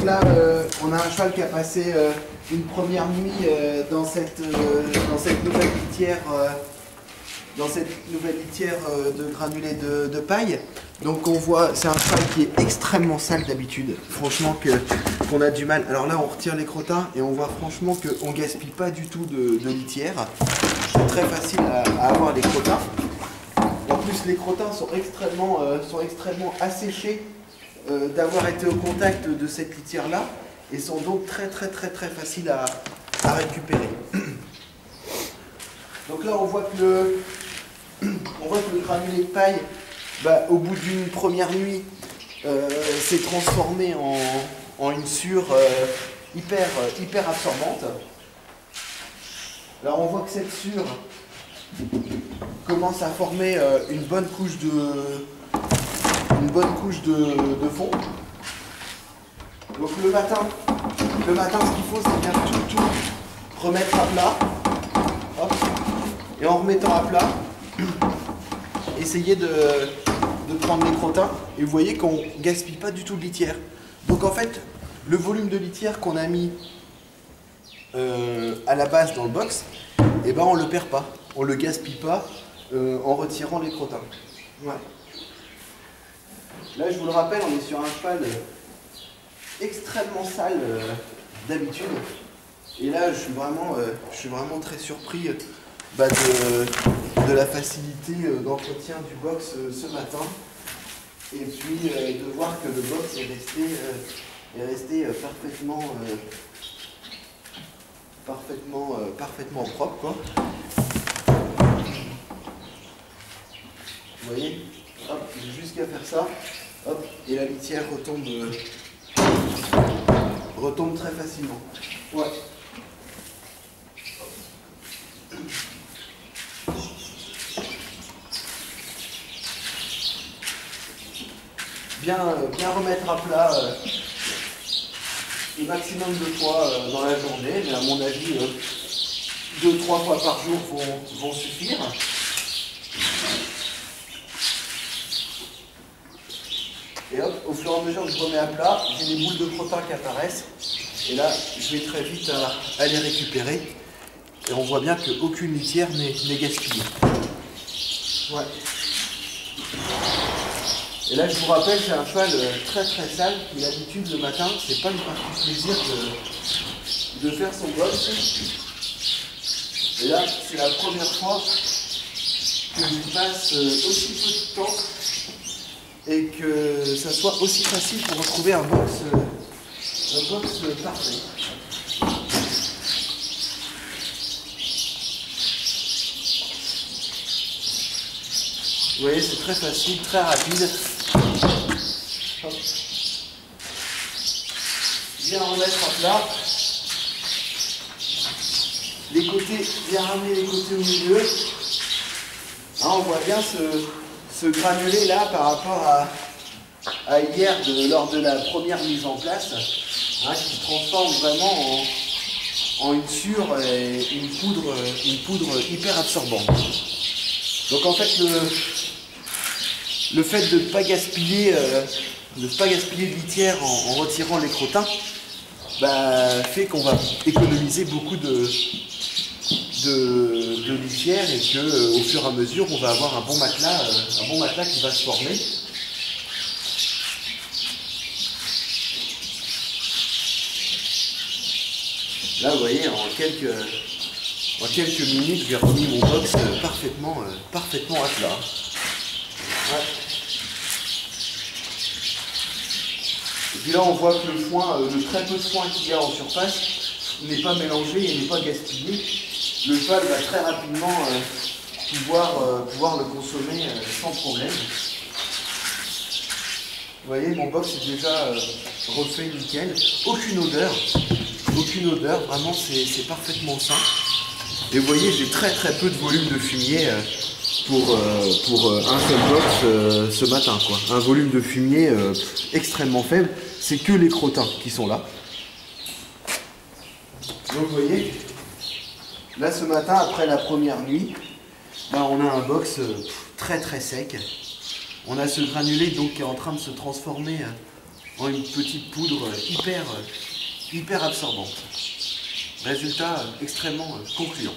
Donc là, on a un cheval qui a passé une première nuit dans cette nouvelle litière, de granulés de paille. Donc on voit, c'est un cheval qui est extrêmement sale d'habitude. Franchement qu'on a du mal. Alors là, on retire les crottins et on voit franchement qu'on ne gaspille pas du tout de litière. C'est très facile à avoir les crottins. En plus, les crottins sont extrêmement asséchés d'avoir été au contact de cette litière-là et sont donc très faciles à récupérer. Donc là, on voit que le granulé de paille, au bout d'une première nuit, s'est transformé en une sure hyper absorbante. Alors on voit que cette sure commence à former une bonne couche de fond. Donc le matin, ce qu'il faut, c'est bien tout remettre à plat. Hop. Et en remettant à plat, essayer de prendre les crottins. Et vous voyez qu'on ne gaspille pas du tout de litière. Donc en fait, le volume de litière qu'on a mis à la base dans le box, on ne le perd pas. On ne le gaspille pas en retirant les crottins. Ouais. Là, je vous le rappelle, on est sur un cheval extrêmement sale d'habitude. Et là, je suis vraiment très surpris de la facilité d'entretien du box ce matin. Et puis de voir que le box est resté parfaitement propre, quoi. Vous voyez, hop, j'ai juste qu'à faire ça, hop, et la litière retombe très facilement. Ouais. Bien remettre à plat le maximum de fois dans la journée, mais à mon avis, 2-3 fois par jour vont suffire. Et hop, au fur et à mesure que je remets à plat, j'ai des boules de crottins qui apparaissent. Et là, je vais très vite à les récupérer. Et on voit bien qu'aucune litière n'est gaspillée. Ouais. Et là, je vous rappelle, c'est un cheval très sale qui, d'habitude, le matin, c'est pas le parti plaisir de faire son box. Et là, c'est la première fois que je passe aussi peu de temps et que ça soit aussi facile pour retrouver un box parfait. Vous voyez, c'est très facile, très rapide. Hop. Bien remettre à plat. Les côtés, bien ramener les côtés au milieu. Hein, on voit bien ce granulé là par rapport à hier lors de la première mise en place, hein, qui transforme vraiment en une sure et une poudre hyper absorbante. Donc en fait le fait de ne pas gaspiller de litière en retirant les crottins fait qu'on va économiser beaucoup de litière et qu'au fur et à mesure on va avoir un bon matelas qui va se former. Là vous voyez, en quelques minutes j'ai remis mon box parfaitement à plat. Ouais. Et puis là on voit que le foin, le très peu de foin qu'il y a en surface n'est pas mélangé et n'est pas gaspillé. Le cheval va très rapidement pouvoir le consommer sans problème. Vous voyez, mon box est déjà refait nickel. Aucune odeur, vraiment c'est parfaitement sain. Et vous voyez, j'ai très peu de volume de fumier pour un seul box ce matin, quoi. Un volume de fumier extrêmement faible. C'est que les crottins qui sont là. Donc vous voyez, là ce matin, après la première nuit, on a un box très sec. On a ce granulé donc qui est en train de se transformer ont une petite poudre hyper absorbante. Résultat extrêmement concluant.